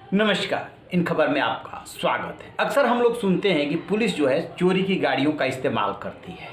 नमस्कार, इन खबर में आपका स्वागत है। अक्सर हम लोग सुनते हैं कि पुलिस जो है चोरी की गाड़ियों का इस्तेमाल करती है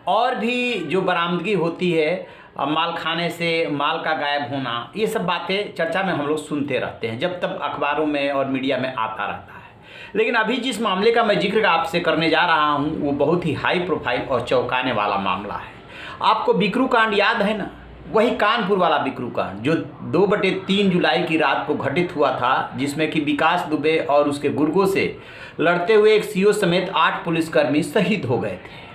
और भी जो बरामदगी होती है माल खाने से माल का गायब होना, ये सब बातें चर्चा में हम लोग सुनते रहते हैं जब तक अखबारों में और मीडिया में आता रहता है। लेकिन अभी जिस मामले का मैं जिक्र आपसे करने जा रहा हूँ वो बहुत ही हाई प्रोफाइल और चौंकाने वाला मामला है। आपको बिकरू कांड याद है ना? वही कानपुर वाला बिकरू कांड जो 2/3 जुलाई की रात को घटित हुआ था, जिसमें कि विकास दुबे और उसके गुर्गों से लड़ते हुए एक सीओ समेत 8 पुलिसकर्मी शहीद हो गए थे।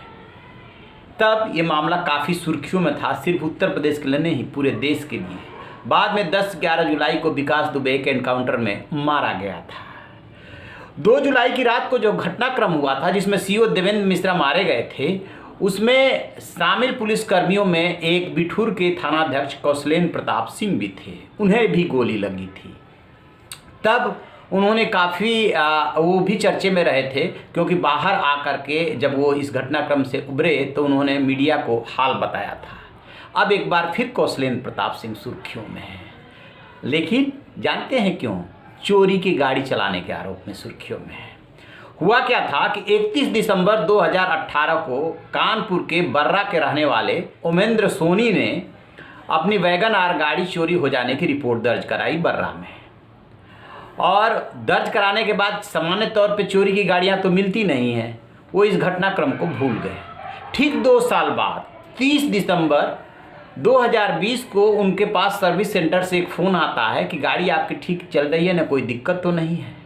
तब ये मामला काफ़ी सुर्खियों में था, सिर्फ उत्तर प्रदेश के लिए नहीं, पूरे देश के लिए। बाद में 10-11 जुलाई को विकास दुबे के एनकाउंटर में मारा गया था। 2 जुलाई की रात को जो घटनाक्रम हुआ था जिसमें सीओ देवेंद्र मिश्रा मारे गए थे, उसमें शामिल पुलिसकर्मियों में एक बिठूर के थानाध्यक्ष कौशलेंद्र प्रताप सिंह भी थे। उन्हें भी गोली लगी थी। तब उन्होंने काफ़ी वो भी चर्चे में रहे थे, क्योंकि बाहर आकर के जब वो इस घटनाक्रम से उभरे तो उन्होंने मीडिया को हाल बताया था। अब एक बार फिर कौशलेंद्र प्रताप सिंह सुर्खियों में है, लेकिन जानते हैं क्यों? चोरी की गाड़ी चलाने के आरोप में सुर्खियों में है। हुआ क्या था कि 31 दिसंबर 2018 को कानपुर के बर्रा के रहने वाले ओमेंद्र सोनी ने अपनी वैगन आर गाड़ी चोरी हो जाने की रिपोर्ट दर्ज कराई बर्रा में। और दर्ज कराने के बाद सामान्य तौर पे चोरी की गाड़ियां तो मिलती नहीं हैं, वो इस घटनाक्रम को भूल गए। ठीक 2 साल बाद 30 दिसंबर 2020 को उनके पास सर्विस सेंटर से एक फ़ोन आता है कि गाड़ी आपकी ठीक चल रही है ना, कोई दिक्कत तो नहीं है।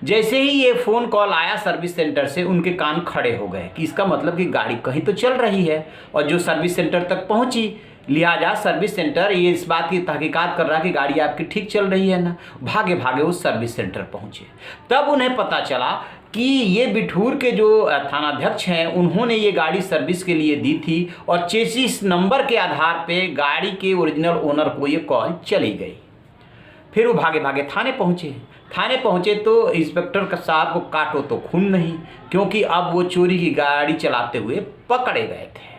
जैसे ही ये फ़ोन कॉल आया सर्विस सेंटर से, उनके कान खड़े हो गए कि इसका मतलब कि गाड़ी कहीं तो चल रही है। और जो सर्विस सेंटर तक पहुंची, लिहाजा सर्विस सेंटर ये इस बात की तहकीकात कर रहा कि गाड़ी आपकी ठीक चल रही है ना। भागे भागे उस सर्विस सेंटर पहुंचे। तब उन्हें पता चला कि ये बिठूर के जो थानाध्यक्ष हैं, उन्होंने ये गाड़ी सर्विस के लिए दी थी और चेसिस नंबर के आधार पर गाड़ी के ओरिजिनल ओनर को ये कॉल चली गई। फिर वो भागे भागे थाने पहुँचे तो इंस्पेक्टर साहब को काटो तो खून नहीं, क्योंकि अब वो चोरी की गाड़ी चलाते हुए पकड़े गए थे।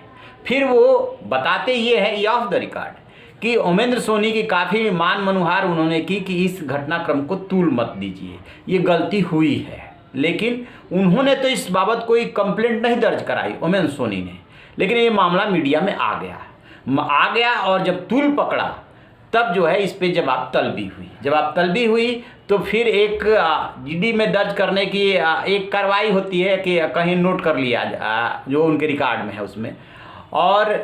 फिर वो बताते ये है ऑफ द रिकॉर्ड कि ओमेंद्र सोनी की काफ़ी मान मनुहार उन्होंने की कि इस घटनाक्रम को तूल मत दीजिए, ये गलती हुई है। लेकिन उन्होंने तो इस बाबत कोई कंप्लेंट नहीं दर्ज कराई ओमेंद्र सोनी ने। लेकिन ये मामला मीडिया में आ गया और जब तूल पकड़ा तब जो है इस पे जवाब तलबी हुई तो फिर एक जीडी में दर्ज करने की एक कार्रवाई होती है कि कहीं नोट कर लिया जो उनके रिकॉर्ड में है उसमें, और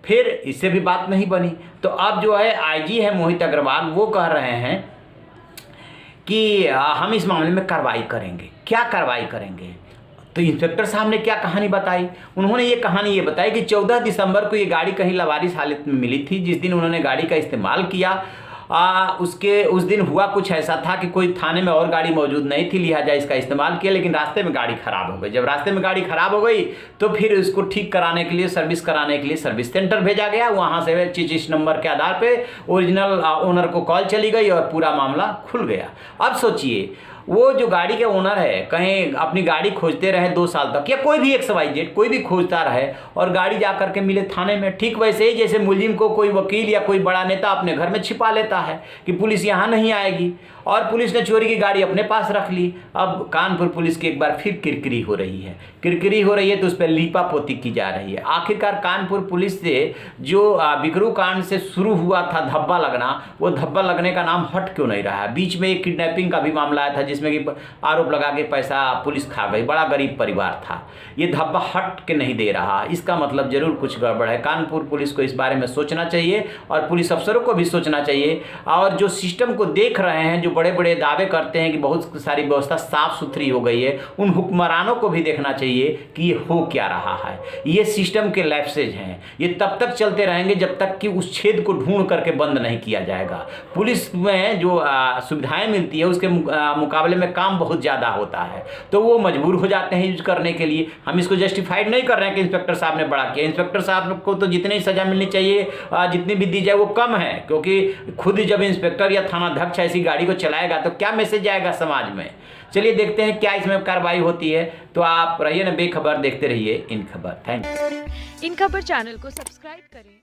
फिर इससे भी बात नहीं बनी। तो अब जो है आईजी है मोहित अग्रवाल, वो कह रहे हैं कि हम इस मामले में कार्रवाई करेंगे। क्या कार्रवाई करेंगे? तो इंस्पेक्टर साहब ने क्या कहानी बताई? उन्होंने ये कहानी ये बताई कि 14 दिसंबर को ये गाड़ी कहीं लवारिस हालत में मिली थी। जिस दिन उन्होंने गाड़ी का इस्तेमाल किया उस दिन हुआ कुछ ऐसा था कि कोई थाने में और गाड़ी मौजूद नहीं थी, लिहाजा इसका इस्तेमाल किया। लेकिन रास्ते में गाड़ी ख़राब हो गई। जब रास्ते में गाड़ी ख़राब हो गई तो फिर इसको ठीक कराने के लिए, सर्विस कराने के लिए सर्विस सेंटर भेजा गया। वहाँ से चेसिस नंबर के आधार पे ओरिजिनल ओनर को कॉल चली गई और पूरा मामला खुल गया। अब सोचिए, वो जो गाड़ी के ओनर है कहीं अपनी गाड़ी खोजते रहे 2 साल तक, या कोई भी XYZ कोई भी खोजता रहे और गाड़ी जा करके मिले थाने में। ठीक वैसे ही जैसे मुलजिम को कोई वकील या कोई बड़ा नेता अपने घर में छिपा लेता है कि पुलिस यहाँ नहीं आएगी, और पुलिस ने चोरी की गाड़ी अपने पास रख ली। अब कानपुर पुलिस की एक बार फिर किरकिरी हो रही है तो उस पर लीपापोती की जा रही है। आखिरकार कानपुर पुलिस से जो बिकरू कांड से शुरू हुआ था धब्बा लगना, वो धब्बा लगने का नाम हट क्यों नहीं रहा है? बीच में एक किडनैपिंग का भी मामला आया था जिसमें कि आरोप लगा के पैसा पुलिस खा गई। बड़ा गरीब परिवार था। ये धब्बा हट के नहीं दे रहा, इसका मतलब जरूर कुछ गड़बड़ है। कानपुर पुलिस को इस बारे में सोचना चाहिए और पुलिस अफसरों को भी सोचना चाहिए। और जो सिस्टम को देख रहे हैं, जो बड़े बड़े दावे करते हैं कि बहुत सारी व्यवस्था साफ सुथरी हो गई है, उन हुक्मरानों को भी देखना चाहिए कि ये हो क्या रहा है। ये सिस्टम के लैप्सेज हैं, ये तब तक चलते रहेंगे जब तक कि उस छेद को ढूंढ करके बंद नहीं किया जाएगा। पुलिस में जो सुविधाएं मिलती है उसके मुकाबले में काम बहुत ज़्यादा होता है, तो वो मजबूर हो जाते हैं यूज करने के लिए। हम इसको जस्टिफाइड नहीं कर रहे हैं कि इंस्पेक्टर साहब ने बड़ा किया। इंस्पेक्टर साहब को तो जितनी सज़ा मिलनी चाहिए, जितनी भी दी जाए वो कम है, क्योंकि खुद जब इंस्पेक्टर या थानाध्यक्ष ऐसी गाड़ी को चलाएगा तो क्या मैसेज आएगा समाज में। चलिए देखते हैं क्या इसमें कार्रवाई होती है। तो आप रहिए ना बेखबर, देखते रहिए इन खबर। Thank you. इन खबर चैनल को सब्सक्राइब करें।